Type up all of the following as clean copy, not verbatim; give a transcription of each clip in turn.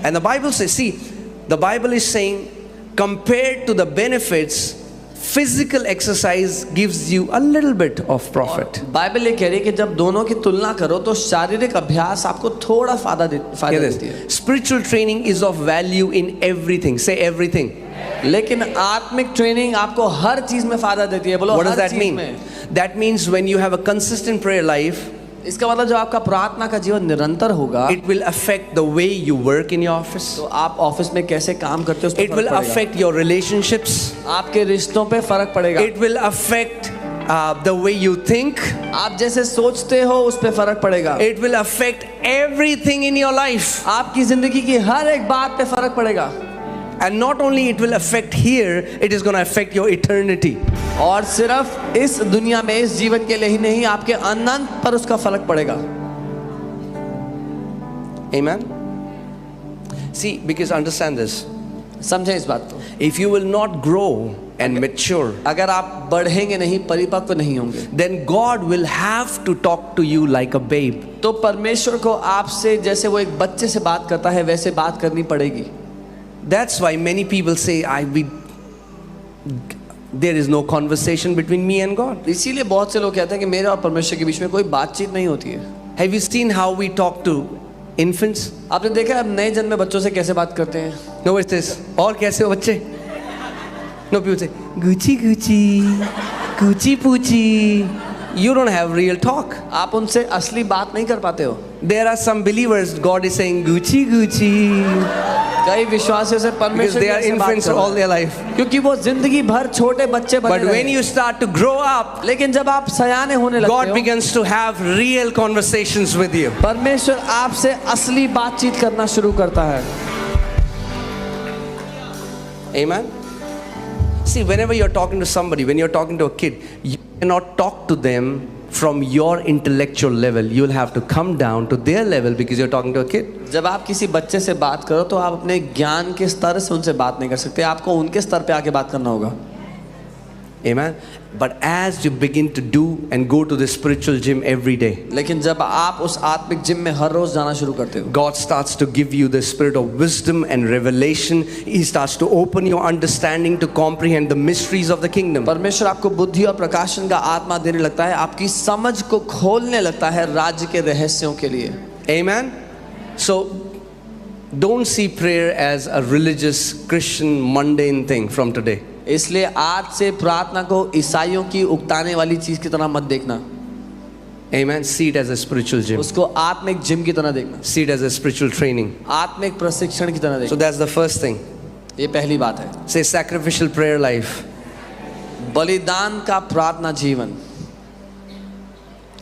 And the Bible says, see, the Bible is saying, compared to the benefits, physical exercise gives you a little bit of profit. Bible ये कह रही है कि जब दोनों की तुलना करो तो शारीरिक अभ्यास आपको थोड़ा फायदा देती है. Spiritual training is of value in everything. Say everything. लेकिन आत्मिक ट्रेनिंग आपको हर चीज में फायदा देती है. बोलो, what does हर that चीज mean? में. That means when you have a consistent prayer life, इसका मतलब जो आपका प्रार्थना का जीवन निरंतर होगा, it will affect the way you work in your office. तो आप ऑफिस में कैसे काम करते हो उस पर It will फर्क पड़ेगा. affect your relationships. आपके रिश्तों पे फर्क पड़ेगा. It will affect the way you think. आप जैसे सोचते हो उस पे फर्क पड़ेगा. It will affect everything in your life. आपकी जिंदगी की हर एक बात पे फर्क पड़ेगा. And not only it will affect here, it is going to affect your eternity. और सिर्फ इस दुनिया में, इस जीवन के लिए ही नहीं, आपके अनंत पर उसका फर्क पड़ेगा. Amen. See, because understand this. समझें इस बात को. If you will not grow and mature, अगर आप बढ़ेंगे नहीं, परिपक्व नहीं होंगे, then God will have to talk to you like a babe. तो परमेश्वर को आपसे जैसे वो एक बच्चे से बात करता है वैसे बात करनी पड़ेगी. That's why many people say, there is no conversation between me and God. इसीलिए बहुत से लोग कहते हैं कि मेरे और परमेश्वर के बीच में कोई बातचीत नहीं होती है. Have you seen how we talk to infants? आपने देखा है नए जन्मे बच्चों से कैसे बात करते हैं? No, it says, और कैसे हो बच्चे? No, people say, Gucci Gucci, Gucci Poochie. You don't have real talk. आप उनसे असली बात नहीं कर पाते हो. There are some believers, God is saying, Gucci Gucci. कई विश्वासियों से Because परमेश्वर they are infants all their life. क्योंकि वो जिंदगी भर छोटे बच्चे बने But रहे. when you start to grow up, लेकिन जब आप सयाने होने लगते God हो, begins to have real conversations with you. परमेश्वर आपसे असली बातचीत करना शुरू करता है. Amen. See, whenever you're talking to somebody, when you're talking to a kid, you cannot talk to them from your intellectual level. You'll have to come down to their level because you're talking to a kid. जब आप किसी बच्चे से बात करो तो आप अपने ज्ञान के स्तर से उनसे बात नहीं कर सकते. आपको उनके स्तर पे आके बात करना होगा. Amen. But as you begin to do and go to the spiritual gym every day, लेकिन जब आप उस आत्मिक जिम में हर रोज जाना शुरू करते हो, God starts to give you the spirit of wisdom and revelation. He starts to open your understanding to comprehend the mysteries of the kingdom. परमेश्वर आपको बुद्धि और प्रकाशन का आत्मा देने लगता है, आपकी समझ को खोलने लगता है राज्य के रहस्यों के लिए. Amen. So don't see prayer as a religious Christian mundane thing from today. इसलिए आज से प्रार्थना को ईसाइयों की उकताने वाली चीज की तरह मत देखना. Amen. See it as a spiritual gym. उसको आत्मिक जिम की तरह देखना. See it as a spiritual training. आत्मिक प्रशिक्षण की तरह So देखना. that's the first thing. ये पहली बात है. Say sacrificial prayer life. बलिदान का प्रार्थना जीवन.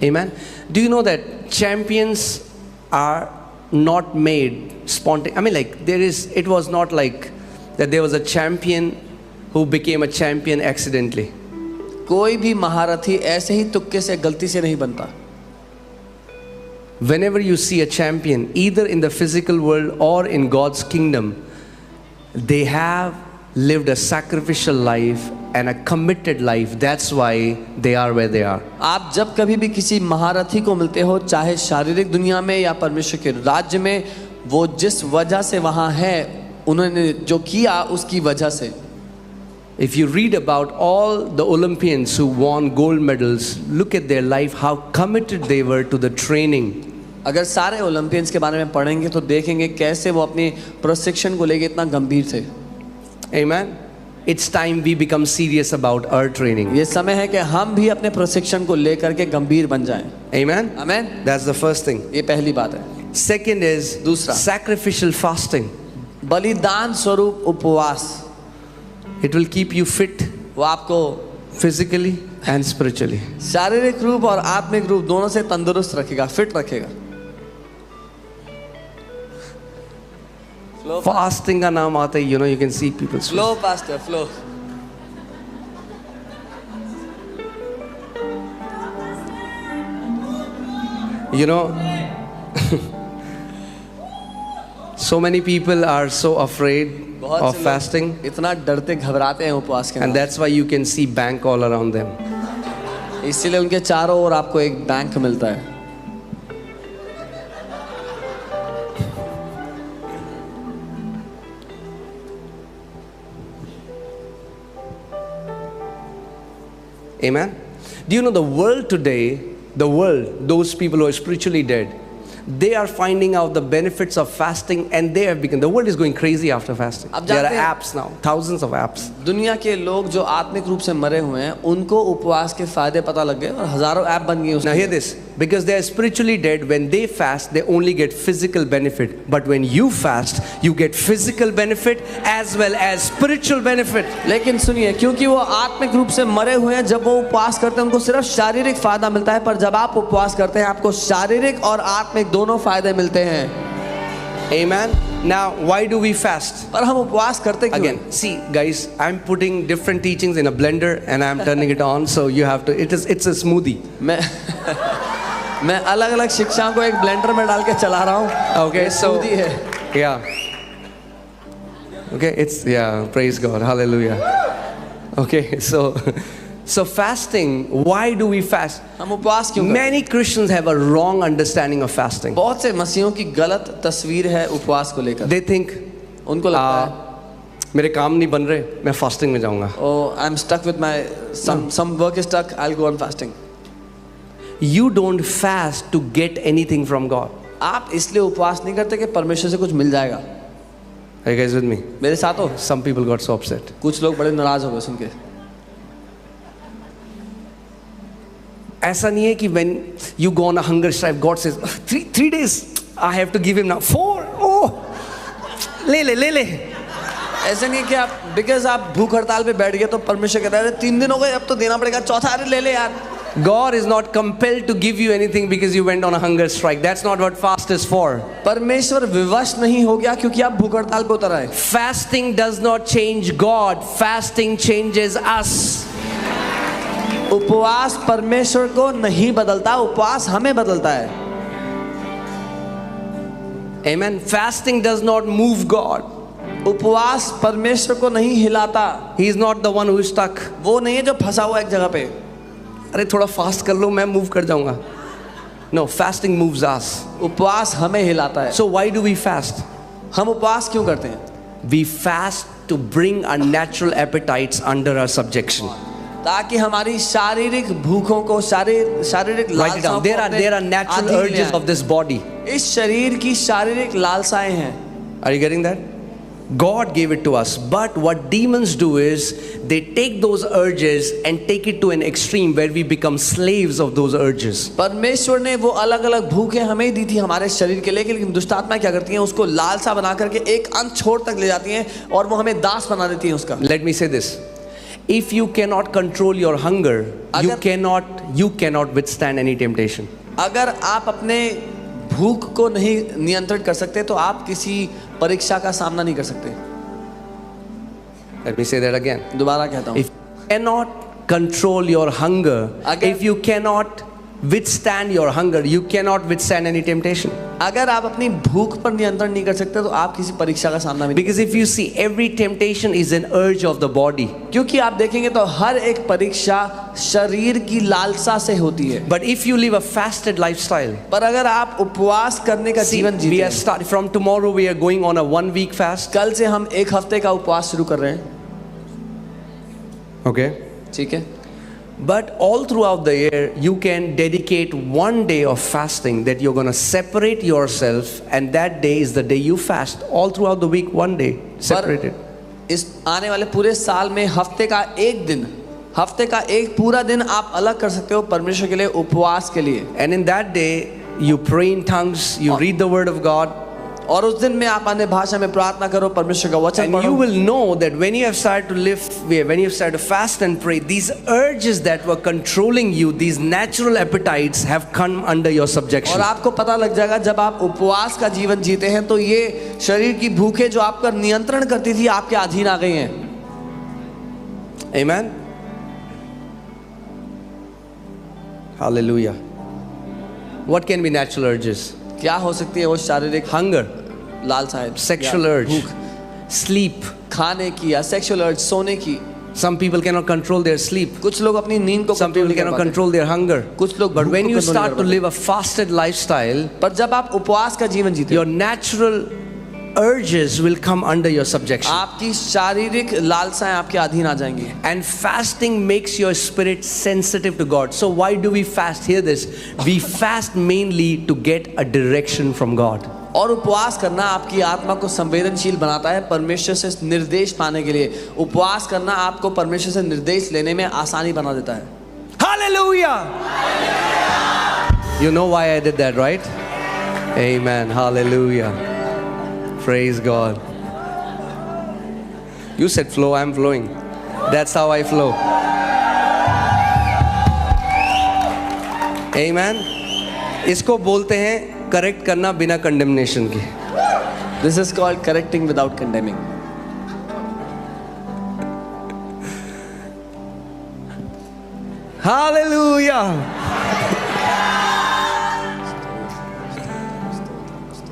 Amen. Do you know that champions are not made spontaneously? I mean, like it was not like that there was a champion who became a champion accidentally. कोई भी महारथी ऐसे ही तुक्के से गलती से नहीं बनता. Whenever you see a champion, either in the physical world or in God's kingdom, they have lived a sacrificial life and a committed life. That's why they are where they are. आप जब कभी भी किसी महारथी को मिलते हो, चाहे शारीरिक दुनिया में या परमेश्वर के राज्य में, वो जिस वजह से वहाँ है, उन्होंने जो किया उसकी वजह से. If you read about all the Olympians who won gold medals, look at their life, how committed they were to the training. अगर सारे ओलंपियंस के बारे में पढ़ेंगे तो देखेंगे कैसे वो अपनी प्रशिक्षण को लेकर इतना गंभीर थे. Amen. It's time we become serious about our training. ये समय है कि हम भी अपने प्रशिक्षण को लेकर के गंभीर बन जाएं. Amen. Amen. That's the first thing. ये पहली बात है. Second is दूसरा, sacrificial fasting. बलिदान स्वरूप उपवास. It will keep you fit वो आपको physically and spiritually. शारीरिक रूप और आत्मिक रूप दोनों से तंदुरुस्त रखेगा, फिट रखेगा. Fasting का नाम आता है, you can see people. Flow pastor flow. So many people are so afraid of fasting, इतना डरते घबराते हैं उपवास के. and that's why you can see bank all around them. इसीलिए उनके चारों ओर आपको एक बैंक मिलता है. Amen. Do you know the world today, the world, those people who are spiritually dead, they are finding out the benefits of fasting, and they have become, the world is going crazy after fasting. अब There are जानते हैं- apps now, thousands of apps. दुनिया के लोग जो आत्मिक रूप से मरे हुए हैं उनको उपवास के फायदे पता लग गए और हजारों ऐप बन गए Now उसके hear this, because they are spiritually dead, when they fast, they only get physical benefit. But when you fast, you get physical benefit as well as spiritual benefit. लेकिन सुनिए, क्योंकि वो आत्मिक रूप से मरे हुए हैं, जब वो उपवास करते हैं उनको सिर्फ शारीरिक फायदा मिलता है, पर जब आप उपवास करते हैं आपको शारीरिक और आत्मिक दोनों फायदे मिलते हैं। Amen. Now, why do we fast? पर हम उपवास करते क्यों Again, see, guys, I'm putting different teachings in a blender and I'm turning it on, so you have to. It's a smoothie. मैं मैं अलग अलग शिक्षाओं को एक ब्लेंडर में डाल के चला रहा हूँ। Okay, ये so smoothie है। yeah. Okay, it's yeah. Praise God, Hallelujah. Okay, so fasting. Why do we fast? हम उपवास क्यों करते Many Christians have a wrong understanding of fasting. हैं? बहुत से मसीहों की गलत तस्वीर है उपवास को लेकर। They think, उनको लगता है मेरे काम नहीं बन रहे, मैं फास्टिंग में जाऊंगा. oh I'm stuck with my some work is stuck, I'll go on fasting। You don't fast to get anything from God. आप इसलिए उपवास नहीं करते कि परमेश्वर से कुछ मिल जाएगा। Are you guys with me? मेरे साथ हो? Some people got so upset. कुछ लोग बड़े नाराज हो गए सुन के। ऐसा नहीं है कि when you go on a hunger strike, God says, three days, I have to give him now. 4, oh, ले ले। ऐसे नहीं है कि आप बिकॉज आप भूख हड़ताल पे बैठ गए तो परमेश्वर कहता है 3 दिन हो गए अब तो देना पड़ेगा, चौथा अरे ले ले यार। God is not compelled to give you anything because you went on a hunger strike. That's not what fast is for. परमेश्वर विवश नहीं हो गया क्योंकि आप भूख हड़ताल पे उतर आए। Fasting does not change God. Fasting changes us. उपवास परमेश्वर को नहीं बदलता, उपवास हमें बदलता है। Amen. Fasting does not move God. उपवास परमेश्वर को नहीं हिलाता। He is not the one who is stuck. वो नहीं है जो फंसा हुआ एक जगह पे। अरे थोड़ा फास्ट कर लो, मैं मूव कर जाऊंगा. No, fasting moves us. उपवास हमें हिलाता है। So why do we fast? हम उपवास क्यों करते हैं? We fast to bring our natural appetites under our subjection. ताकि हमारी शारीरिक भूखों को शारीरिक Write it लालसाओं down. को There अपने are natural अधीन ले urges आए। of this body. इस शरीर की शारीरिक लालसाएं हैं। Are you getting that? God gave it to us, but what demons do is they take those urges and take it to an extreme where we become slaves of those urges. परमेश्वर ने वो अलग अलग भूखें हमें दी थी हमारे शरीर के लिए, लेकिन दुष्ट आत्माएं क्या करती हैं उसको लालसा बना करके एक अंत छोर तक ले जाती हैं और वो हमें दास बना देती हैं उसका। Let me say this. If you cannot control your hunger, you cannot withstand any temptation. अगर आप अपने भूख को नहीं नियंत्रित कर सकते तो आप किसी परीक्षा का सामना नहीं कर सकते। Let me say that again. दोबारा कहता हूँ, If you cannot control your hunger, if you cannot withstand your hunger, you cannot withstand any temptation. अगर आप अपनी भूख पर नियंत्रण नहीं कर सकते तो आप किसी परीक्षा का सामना भी नहीं। Because if you see, every temptation is an urge of the body. क्योंकि आप देखेंगे तो हर एक परीक्षा शरीर की लालसा से होती है। But if you live a fasted lifestyle, पर अगर आप उपवास करने का see, जीवन we जीते are हैं, starting from tomorrow. We are going on a 1-week fast. कल से हम 1 हफ्ते का उपवास शुरू कर रहे हैं। Okay. ठीक है, But all throughout the year, you can dedicate 1 day of fasting that you're going to separate yourself, and that day is the day you fast. All throughout the week, 1 day separated. इस आने वाले पूरे साल में हफ्ते का एक पूरा दिन आप अलग कर सकते हो परमेश्वर के लिए, उपवास के लिए। And in that day, you pray in tongues, you read the word of God, और उस दिन में आप अन्य भाषा में प्रार्थना करो, परमेश्वर का वचन and पढ़ो। you will know that when you have started to live, when you have started to fast and pray, these urges that were controlling you, these natural appetites have come under your subjection. और आपको पता लग जाएगा जब आप उपवास का जीवन जीते हैं तो ये शरीर की भूखें जो आपका नियंत्रण करती थी आपके अधीन आ गई हैं। Amen. Hallelujah. What can be natural urges? क्या हो सकती है वो शारीरिक Hunger, लालसाएं, sexual या urge, भूख, sleep. खाने की या सेक्सुअल अर्ज, सोने की। Some people cannot control their sleep. कुछ लोग अपनी नींद को Some कंट्रोल people नहीं कर cannot पाते। control their hunger. कुछ लोग But भूख when को you कंट्रोल start नहीं to कर live a fasted lifestyle, पाते। पर जब आप उपवास का जीवन जीते your हो natural urges will come under your subjection. आपकी शारीरिक लालसाएं आपके अधीन आ जाएंगी. And fasting makes your spirit sensitive to God. So why do we fast? Hear this. We fast mainly to get a direction from God. और उपवास करना आपकी आत्मा को संवेदनशील बनाता है परमेश्वर से निर्देश पाने के लिए. उपवास करना आपको परमेश्वर से निर्देश लेने में आसानी बना देता है. Hallelujah! You know why I did that, right? Amen. Hallelujah. Praise God. You said flow, I'm flowing. That's how I flow. Amen. इसको बोलते हैं करेक्ट करना बिना कंडेमनेशन के. This is called correcting without condemning. Hallelujah.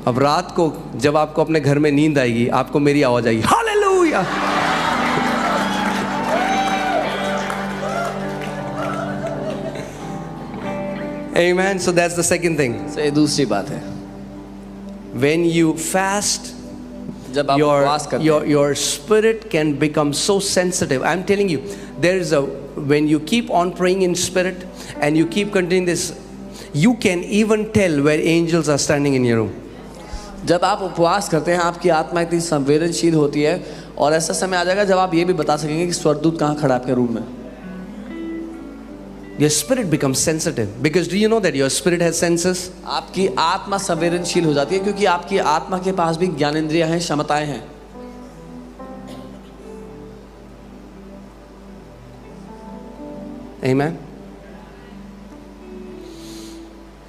अब रात को जब आपको अपने घर में नींद आएगी, आपको मेरी आवाज आएगी. Hallelujah. Amen. So that's the second thing. So ये दूसरी बात है. When you fast, जब आप उपवास करते हैं, your spirit can become so sensitive. I'm telling you, there is when you keep on praying in spirit and you keep continuing this, you can even tell where angels are standing in your room. जब आप उपवास करते हैं आपकी आत्मा इतनी संवेदनशील होती है और ऐसा समय आ जाएगा जब आप ये भी बता सकेंगे कि स्वर्गदूत कहाँ खड़ा है आपके रूम में. Your spirit becomes sensitive because do you know that your spirit has senses? आपकी आत्मा संवेदनशील हो जाती है क्योंकि आपकी आत्मा के पास भी ज्ञानेंद्रियां हैं, क्षमताएं हैं. Amen.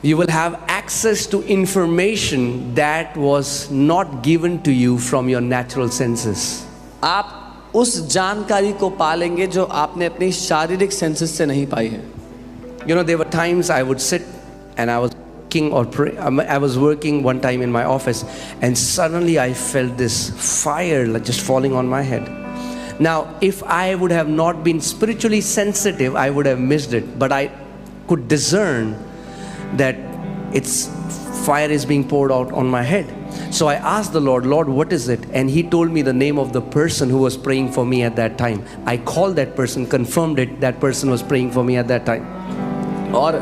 You will have access to information that was not given to you from your natural senses. आप उस जानकारी को पालेंगे जो आपने अपनी शारीरिक सेंसेस से नहीं पाई है. You know, there were times I would sit and I was working or pray. I was working one time in my office and suddenly I felt this fire like just falling on my head. Now, if I would have not been spiritually sensitive, I would have missed it. But I could discern that it's fire is being poured out on my head. So I asked the Lord, Lord, what is it? And He told me the name of the person who was praying for me at that time. I called that person, confirmed it, that person was praying for me at that time. और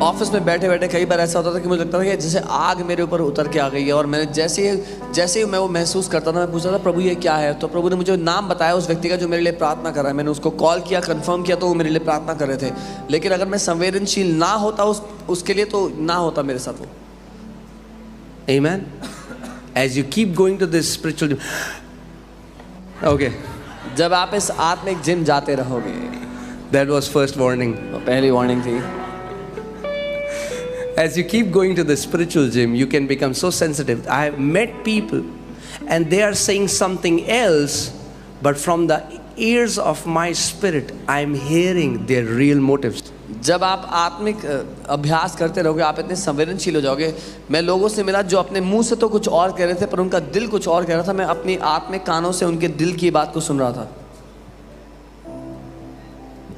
office में बैठे बैठे कई बार ऐसा होता था कि मुझे लगता था कि जैसे आग मेरे ऊपर उतर के आ गई है और मैंने जैसे ही मैं वो महसूस करता था, मैं पूछता था प्रभु ये क्या है. तो प्रभु ने मुझे नाम बताया उस व्यक्ति का जो मेरे लिए प्रार्थना कर रहा है. मैंने उसको कॉल किया, कंफर्म किया तो वो मेरे लिए प्रार्थना कर रहे थे. लेकिन अगर मैं संवेदनशील ना होता उसके लिए तो ना होता मेरे साथ वो. Amen. As you keep going to this spiritual, okay, जब आप इस आत्मिक जिम जाते रहोगे, that was first warning. पहली वार्निंग थी. As you keep going to the spiritual gym, you can become so sensitive. I have met people and they are saying something else, but from the ears of my spirit, I am hearing their real motives. जब आप आत्मिक अभ्यास करते रहोगे आप इतने संवेदनशील हो जाओगे. मैं लोगों से मिला जो अपने मुंह से तो कुछ और कह रहे थे पर उनका दिल कुछ और कह रहा था. मैं अपनी आत्मिक कानों से उनके दिल की बात को सुन रहा था.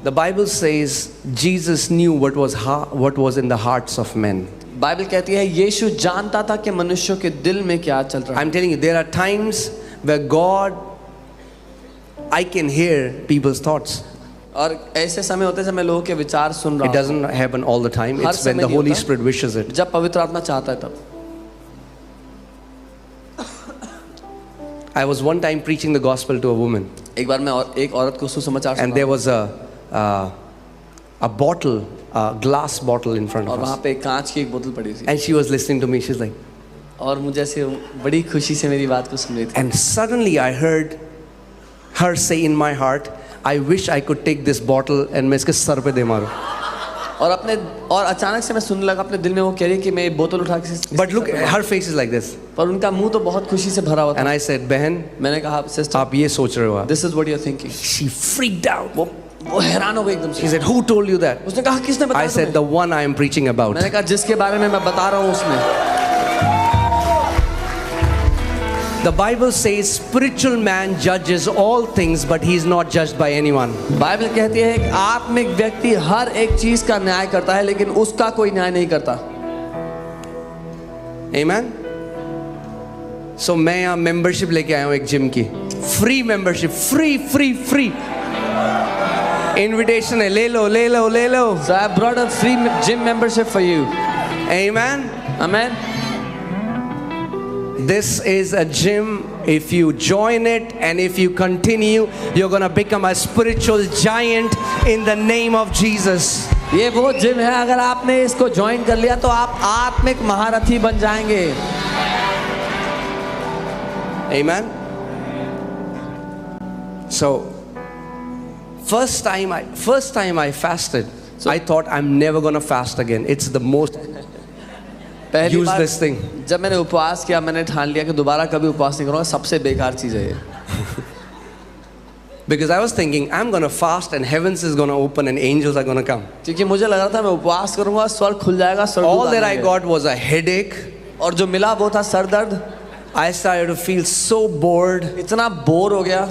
The Bible says Jesus knew what was in the hearts of men. Bible कहती है यीशु जानता था कि मनुष्यों के दिल में क्या चल रहा है. I'm telling you, there are times where I can hear people's thoughts. और ऐसे समय होते हैं जब मैं लोगों के विचार सुन रहा हूँ. It doesn't happen all the time. It's when the Holy Spirit wishes it. जब पवित्र आत्मा चाहता है तब. I was one time preaching the gospel to a woman. एक बार मैं एक औरत को सुसमाचार and there was a bottle, a glass bottle in front और of वहाँ us. पे कांच की एक बोतल पड़ी थी. And she was listening to me. She's like, और मुझे ऐसे बड़ी खुशी से मेरी बात को सुन रही थी. and suddenली I heard her say in my heart, I wish I could take this bottle and मैं इसके सर पे दे मारूं. और अचानक से मैं सुनने लगा अपने दिल में वो कह रही कि मैं बोतल उठा के. But look, her face is like this. पर उनका मुंह तो बहुत खुशी से भरा हुआ था. And I said, बहन, मैंने कहा सिस्टर आप ये सोच रहे हो. This is what you're thinking. She freaked out. वो हैरान हो गई एकदम से. She said, who told you that? उसने कहा किसने बताया? I said, the one I am preaching about. मैंने कहा जिसके बारे में मैं बता रहा हूँ उसने. The Bible says spiritual man judges all things, but he is not judged by anyone. Bible कहती है एक आत्मिक व्यक्ति हर एक चीज का न्याय करता है लेकिन उसका कोई न्याय नहीं करता. Amen. So मैं यहाँ मेंबरशिप लेके आया हूँ एक जिम की, फ्री मेंबरशिप, फ्री इनविटेशन है, ले लो ले लो ले लो. So I brought a free gym membership for you. Amen. Amen. This is a gym. If you join it and if you continue, you're gonna become a spiritual giant in the name of Jesus. ये वो gym है, अगर आपने इसको join कर लिया तो आप आत्मिक महारथी बन जाएंगे. Amen. So first time I fasted, I thought I'm never gonna fast again. It's the most पहली बार useless thing. जब मैंने उपवास किया, मैंने ठान लिया कि दोबारा कभी उपवास नहीं करूँगा. सबसे बेकार चीज़ है ये. Because I was thinking I'm gonna fast and heavens is gonna open and angels are gonna come. क्योंकि मुझे लग रहा था मैं उपवास करूँगा, स्वर्ग खुल जाएगा, स्वर्ग. All that I got was a headache. और जो मिला वो था सर दर्द. I started to feel so bored. इतना बोर हो गया.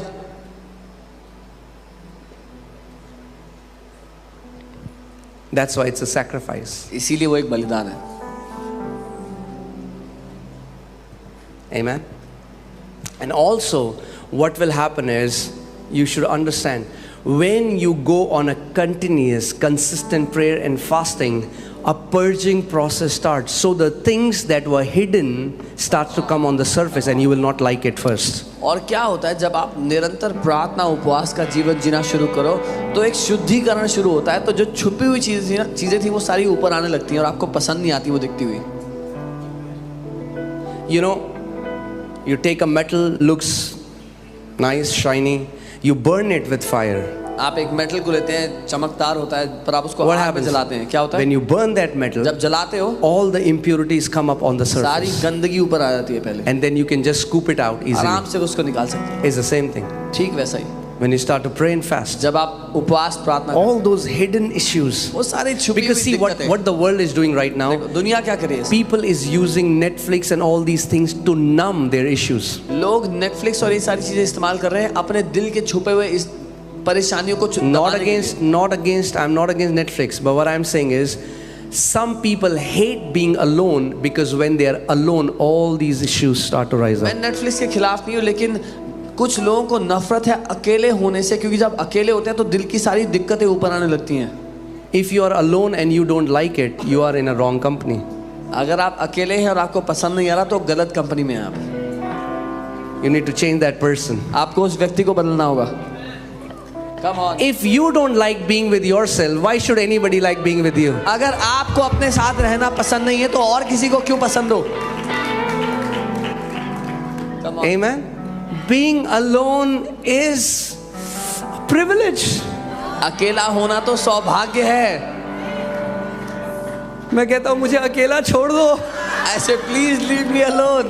That's why it's a sacrifice. इसीलिए वो एक बलिदान है. Amen. And also what will happen is, you should understand, when you go on a continuous consistent prayer and fasting, a purging process starts. So the things that were hidden starts to come on the surface and you will not like it first. और क्या होता है जब आप निरंतर प्रार्थना उपवास का जीवन जीना शुरू करो तो एक शुद्धिकरण शुरू होता है. तो जो छुपी हुई चीजें थी वो सारी ऊपर आने लगती हैं और आपको पसंद नहीं आती वो दिखती हुई. You know, you take a metal, looks nice, shiny, you burn it with fire. आप एक मेटल को लेते हैं, चमकदार होता है, पर आप उसको What आग में happens? जलाते हैं. क्या होता है? When you burn that metal, जब जलाते हो all the impurities come up on the सारी surface. गंदगी ऊपर आ जाती है पहले. And then you can just scoop it out easily. आराम से उसको निकाल सकते हैं. It's the same thing. ठीक वैसा ही When you start to pray and fast, जब आप उपवास प्रार्थना करते all those hidden issues. हैं, वो सारी छुपी Because हुई see दिक्कतें. what the world is doing right now. देखो, दुनिया क्या करे. People is using Netflix and all these things to numb their issues. लोग नेटफ्लिक्स और ये सारी चीजें इस्तेमाल कर रहे हैं अपने दिल के छुपे हुए इस परेशानियों को I'm not against Netflix, but what I'm saying is, some people hate being alone because when they are alone, all these issues start to rise मैं up. नेटफ्लिक्स के खिलाफ नहीं हूँ, लेकिन कुछ लोगों को नफरत है अकेले होने से, क्योंकि जब अकेले होते हैं तो दिल की सारी दिक्कतें ऊपर आने लगती हैं. If you are alone and you don't like it, you are in a wrong company. अगर आप अकेले हैं और आपको पसंद नहीं आ रहा तो गलत कंपनी में हैं आप. You need to change that person. आपको उस व्यक्ति को बदलना होगा. Come on. If you don't like being with yourself, why should anybody like being with you? अगर आपको अपने साथ रहना पसंद नहीं है तो और किसी को क्यों पसंद हो? Come on. Amen. Being alone is a privilege. अकेला होना तो सौभाग्य है. मैं कहता हूँ मुझे अकेला छोड़ दो. ऐसे please leave me alone.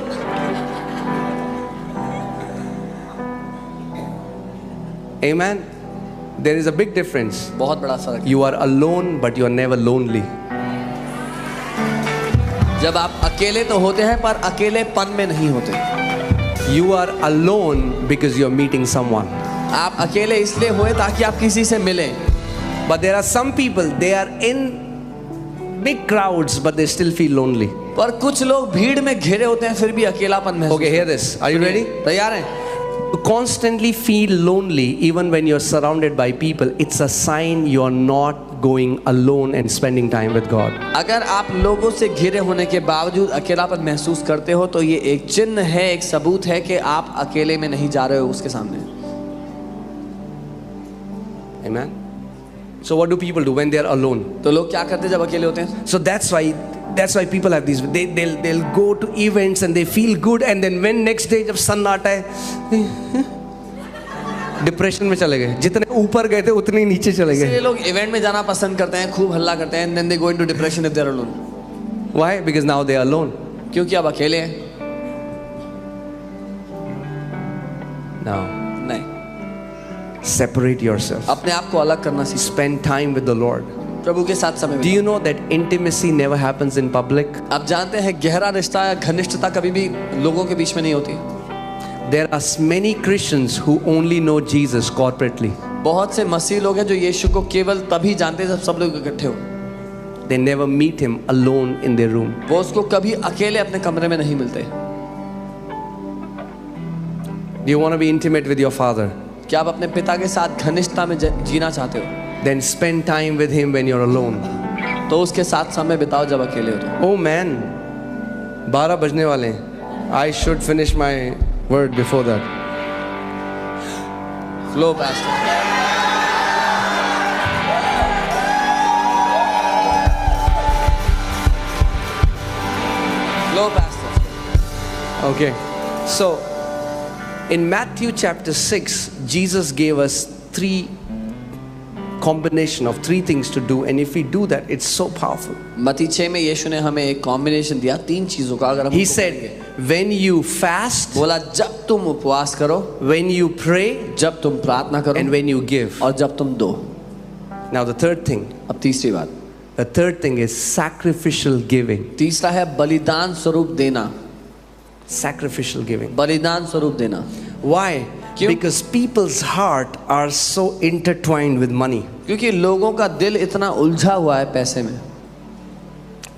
Amen. There is a big difference. बहुत बड़ा फर्क है. You are alone, but you are never lonely. जब आप अकेले तो होते हैं पर अकेलेपन में नहीं होते. You are alone because you are meeting someone. आप अकेले इसलिए हुए ताकि आप किसी से मिलें. But there are some people, they are in big crowds, but they still feel lonely. पर कुछ लोग भीड़ में घिरे होते हैं फिर भी अकेलापन महसूस. Okay, hear this. Are you ready? तैयार हैं? To constantly feel lonely even when you're surrounded by people, it's a sign you're not going alone and spending time with God. अगर आप लोगों से घिरे होने के बावजूद अकेलापन महसूस करते हो तो ये एक चिन्ह है, एक सबूत है कि आप अकेले में नहीं जा रहे हो उसके सामने. Amen. So what do people do when they are alone? तो लोग क्या करते हैं जब अकेले होते हैं? So that's why people have these, they'll go to events and they feel good, and then when next day जब सन आता है डिप्रेशन में चले गए. जितने ऊपर गए थे उतने ही नीचे चले इसलिए गए. लोग इवेंट में जाना पसंद करते हैं, खूब हल्ला करते हैं, and then they go into depression if they're alone. Why? Because now they are alone. क्योंकि अब अकेले हैं. Now नहीं, separate yourself. अपने आप को अलग करना सीखो. Spend time with the Lord. प्रभु के साथ समय Do बिताओ. you know that intimacy never happens in public? आप जानते हैं गहरा रिश्ता या घनिष्ठता कभी भी लोगों के बीच में नहीं होती. There are many Christians who only know Jesus corporately. बहुत से मसीह लोग हैं जो यीशु को केवल तभी जानते हैं जब सब लोग इकट्ठे हो. They never meet him alone in their room. वो उसको कभी अकेले अपने कमरे में नहीं मिलते. Do you want to be intimate with your father? क्या आप अपने पिता के साथ घनिष्ठता में जीना चाहते हो? Then spend time with him when you're alone. तो उसके साथ समय बिताओ जब अकेले हो तो। Oh man, 12 बजने वाले हैं. I should finish my word before that. Flow pastor. Flow pastor. Okay. So, in Matthew chapter 6, Jesus gave us combination of three things to do, and if we do that, it's so powerful. मत्ती 6 में यीशु ने हमें एक combination दिया 3 चीजों का। अगर हम He said, when you fast, बोला जब तुम उपवास करो, when you pray, जब तुम प्रार्थना करो, and when you give. और जब तुम दो। Now the third thing. अब तीसरी बात। The third thing is sacrificial giving. तीसरा है बलिदान स्वरूप देना। Sacrificial giving. बलिदान स्वरूप देना। Why? क्यों? Because people's heart are so intertwined with money. क्योंकि लोगों का दिल इतना उलझा हुआ है पैसे में।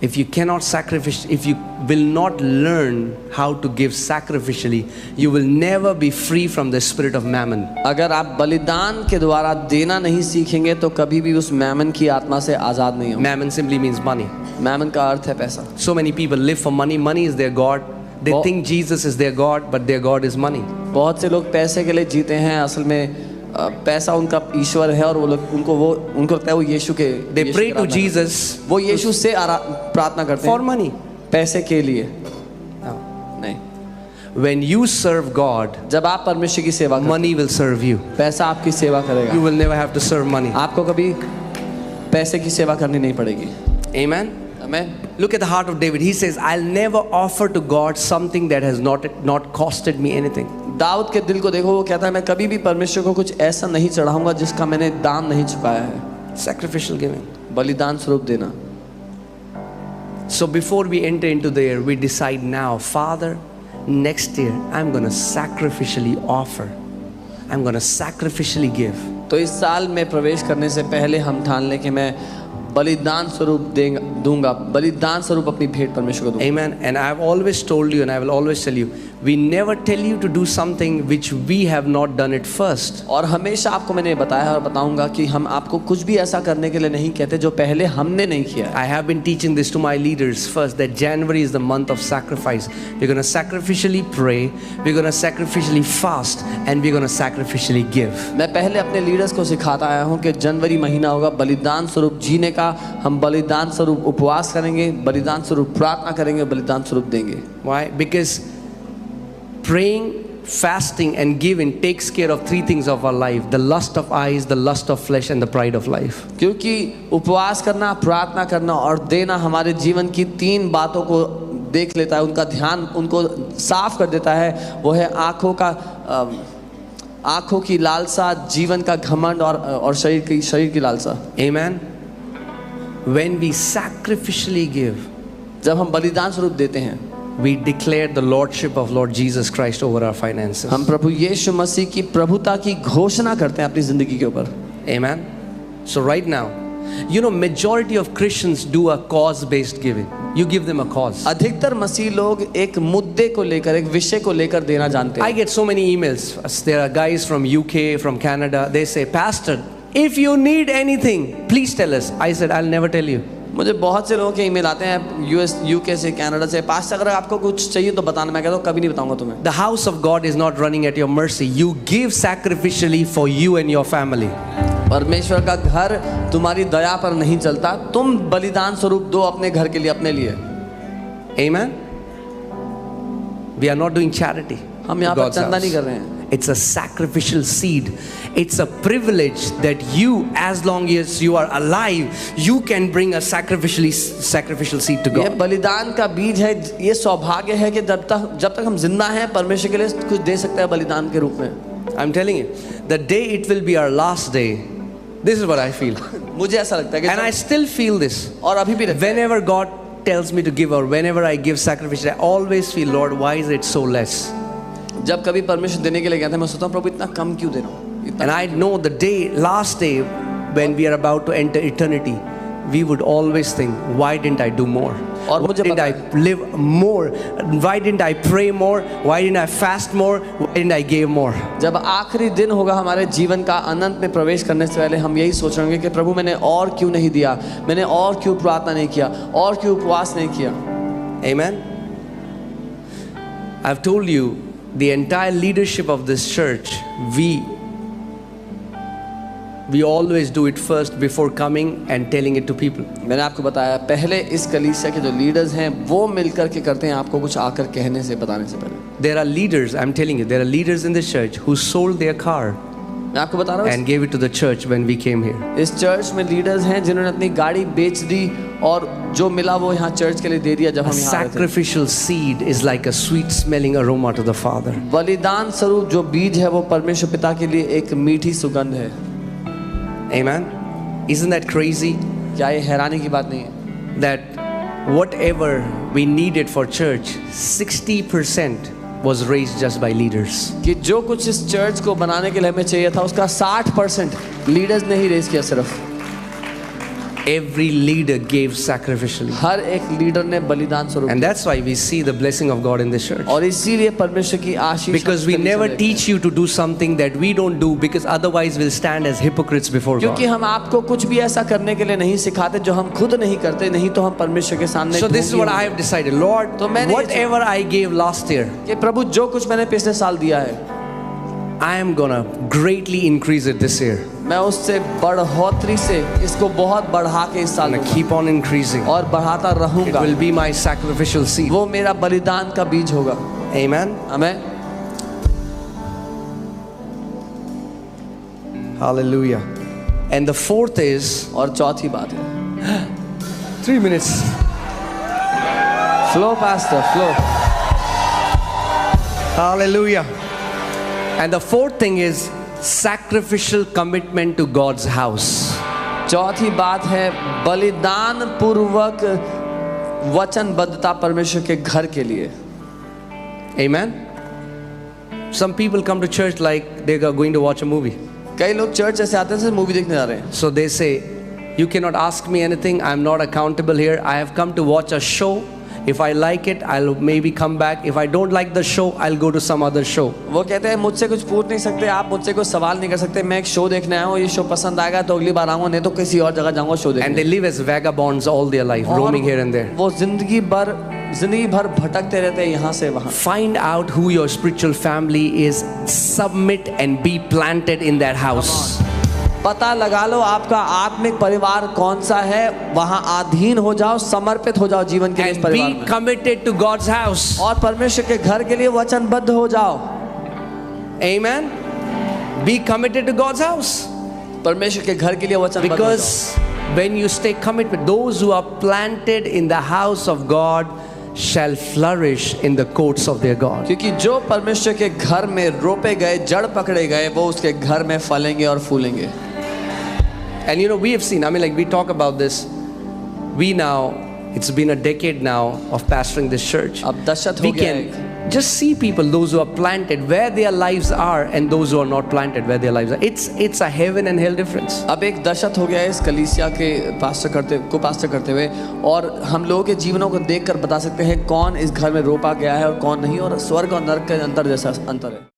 If you cannot sacrifice, if you will not learn how to give sacrificially, you will never be free from the spirit of mammon. अगर आप बलिदान के द्वारा देना नहीं सीखेंगे तो कभी भी उस मैमन की आत्मा से आजाद नहीं होंगे। Mammon simply means money. Memon का अर्थ है पैसा। So many people live for money. Money is their God. They Well- think Jesus is their God, but their God is money. बहुत से लोग पैसे के लिए जीते हैं, असल में पैसा उनका ईश्वर है और वो लोग उनको लगता है वो यीशु के They यीशु pray की to आराधना करते हैं। Jesus वो यीशु से प्रार्थना करते for हैं money. पैसे के लिए No. नहीं। When you serve God, जब आप परमेश्वर की सेवा करते money will serve you. हैं, पैसा आपकी सेवा करेगा। You will never have to serve money. आपको कभी पैसे की सेवा करनी नहीं पड़ेगी। Amen. आमीन। Look at the heart of David. He says, I'll never offer to God something that has not costed me anything. Dawood के दिल को देखो, वो कहता है मैं कभी भी परमेश्वर को कुछ ऐसा नहीं चढ़ाऊंगा जिसका मैंने दाम नहीं चुकाया है। Sacrificial giving. बलिदान स्वरूप देना। So before we enter into the year, we decide now, Father, next year I'm going to sacrificially offer. I'm going to sacrificially give. तो इस साल में प्रवेश करने से पहले हम ठान लें कि मैं बलिदान स्वरूप दूंगा, बलिदान स्वरूप अपनी भेंट परमेश्वर को दूंगा। Amen. And I've always told you and I will always tell you, we never tell you to do something which we have not done it first. और हमेशा आपको मैंने बताया और बताऊंगा कि हम आपको कुछ भी ऐसा करने के लिए नहीं कहते जो पहले हमने नहीं किया। I have been teaching this to my leaders first, that January is the month of sacrifice. We're going to sacrificially pray, we're going to sacrificially fast, and we're going to sacrificially give. मैं पहले अपने leaders को सिखाता आया हूँ कि जनवरी महीना होगा बलिदान स्वरूप जीने का। हम बलिदान स्वरूप उपवास करेंगे, बलिदान स्वरूप प्रार्थना करेंगे, बलिदान स्वरूप देंगे। Why? Because praying, fasting and giving takes care of three things of our life: the lust of eyes, the lust of flesh, and the pride of life. क्योंकि उपवास करना, प्रार्थना करना और देना हमारे जीवन की 3 बातों को देख लेता है, उनका ध्यान उनको साफ कर देता है। वो है आँखों की लालसा, जीवन का घमंड और शरीर की लालसा। Amen. When we sacrificially give, जब हम बलिदान स्वरूप देते हैं, we declare the lordship of Lord Jesus Christ over our finances. हम प्रभु यीशु मसीह की प्रभुता की घोषणा करते हैं अपनी जिंदगी के ऊपर। Amen. So right now, you know, majority of Christians do a cause-based giving. You give them a cause. अधिकतर मसीह लोग एक मुद्दे को लेकर, एक विषय को लेकर देना जानते I हैं। get so many emails. There are guys from UK, from Canada. They say, Pastor, if you need anything, please tell us. I said, I'll never tell you. मुझे बहुत से लोगों के ईमेल आते हैं यूएस, यूके से, Canada से, pastor अगर आपको कुछ चाहिए तो बताना। मैं कहता हूँ कभी नहीं बताऊंगा तुम्हें। The house of God is not running at your mercy. You give sacrificially for you and your family. परमेश्वर का घर तुम्हारी दया पर नहीं चलता, तुम बलिदान स्वरूप दो अपने घर के लिए, अपने लिए। Amen. We are not doing charity. हम यहाँ पर God's चंदा house. नहीं कर रहे हैं। It's a sacrificial seed. It's a privilege that you, as long as you are alive, you can bring a sacrificial seed to ये God. बलिदान का बीज है। ये सौभाग्य है कि जब तक हम जिंदा हैं परमेश्वर के लिए कुछ दे सकते हैं बलिदान के रूप में। I'm telling you, the day it will be our last day, this is what I feel. मुझे ऐसा लगता है कि And I still feel this. और अभी भी रहता है। Whenever God tells me to give or whenever I give sacrificially, I always feel, Lord, why is it so less? जब कभी परमेश्वर देने के लिए कहते हैं, मैं सोचता हूँ प्रभु इतना कम क्यों दे रहा हूँ। And I know the day, last day, when we are about to enter eternity, we would always think, why didn't I do more? और Why मुझे didn't पता I live more? Why didn't I pray more? Why didn't I fast more? Why didn't I give more? जब आखिरी दिन होगा हमारे जीवन का, अनंत में प्रवेश करने से पहले हम यही सोचेंगे कि प्रभु मैंने और क्यों नहीं दिया, मैंने और क्यों प्रार्थना नहीं किया, और क्यों उपवास नहीं किया। Amen. I've told you, the entire leadership of this church, we always do it first before coming and telling it to people. मैंने आपको बताया, पहले इस कलीसिया के जो लीडर्स हैं वो मिलकर के करते हैं, आपको कुछ आकर कहने से, बताने से पहले। There are leaders, I'm telling you, there are leaders in this church who sold their car मैं आपको बता रहा हूँ, and gave it to the church when we came here. इस चर्च में लीडर्स हैं जिन्होंने अपनी गाड़ी बेच दी और जो मिला वो यहाँ चर्च के लिए दे दिया। जब A हम यहाँ आए थे, sacrificial seed is like a sweet smelling aroma to the Father. बलिदान स्वरूप जो बीज है वो परमेश्वर पिता के लिए एक मीठी सुगंध है। Amen. Isn't that crazy? क्या ये हैरानी की बात नहीं है? That whatever we needed for church, 60% was raised just by leaders. कि जो कुछ इस चर्च को बनाने के लिए हमें चाहिए था उसका 60% लीडर्स ने ही रेज किया। सिर्फ Every leader gave sacrificially. हर एक लीडर ने बलिदान स्वरूप And that's why we see the blessing of God in this church. और इसीलिए परमेश्वर की आशीष Because we never teach you to do something that we don't do, because otherwise we'll stand as hypocrites before क्योंकि God. हम आपको कुछ भी ऐसा करने के लिए नहीं सिखाते जो हम खुद नहीं करते, नहीं तो हम परमेश्वर के सामने So this is what I have decided. Lord, तो मैंने whatever I gave last year, कि प्रभु जो कुछ मैंने पिछले साल दिया है I am gonna greatly increase it this year. मैं उससे बढ़ोतरी से इसको बहुत बढ़ा के इस साल I'm gonna keep on increasing. और बढ़ाता It रहूंगा। will be my sacrificial seed. वो मेरा बलिदान का बीज होगा। Amen. हमें Hallelujah. And the fourth is और चौथी बात है 3 minutes. Flow pastor flow. Hallelujah. And the fourth thing is sacrificial commitment to God's house. चौथी बात है बलिदान पूर्वक वचनबद्धता परमेश्वर के घर के लिए। Amen. Some people come to church like they are going to watch a movie. कई लोग चर्च ऐसे आते हैं जैसे मूवी देखने जा रहे हैं। So they say, you cannot ask me anything. I'm not accountable here. I have come to watch a show. If I like it, I'll maybe come back. If I don't like the show, I'll go to some other show. वो कहते हैं मुझसे कुछ पूछ नहीं सकते, आप मुझसे कोई सवाल नहीं कर सकते, मैं एक शो देखने आया हूँ, ये शो पसंद आएगा तो अगली बार आऊँगा, नहीं तो किसी और जगह जाऊँगा शो And देखने। they live as vagabonds all their life, roaming here and there. वो जिंदगी भर भटकते रहते हैं यहाँ से वहाँ। Find out who your spiritual family is. Submit and be planted in that house. पता लगा लो आपका आत्मिक परिवार कौन सा है, वहाँ अधीन हो जाओ, समर्पित हो जाओ जीवन के लिए इस And परिवार be में, committed to God's house. और परमेश्वर के घर के लिए वचनबद्ध हो जाओ। Amen. Be committed to God's house. परमेश्वर के घर के लिए वचनबद्ध हो जाओ। Because when you stay committed, those who are planted in the house of God shall flourish in the courts of their God. क्योंकि जो परमेश्वर के घर में रोपे गए, जड़ पकड़े गए, वो उसके घर में फलेंगे और फूलेंगे। And you know, we have seen, I mean, like we talk about this. We now, it's been a decade now of pastoring this church. अब दशक We हो गया can है। just see people, those who are planted, where their lives are, and those who are not planted, where their lives are. It's a heaven and hell difference. अब एक दशक हो गया है इस कलीसिया के पास्टर करते हुए, और हम लोगों के जीवनों को देखकर बता सकते हैं कौन इस घर में रोपा गया है और कौन नहीं, और स्वर्ग और नरक के अंतर जैसा अंतर है।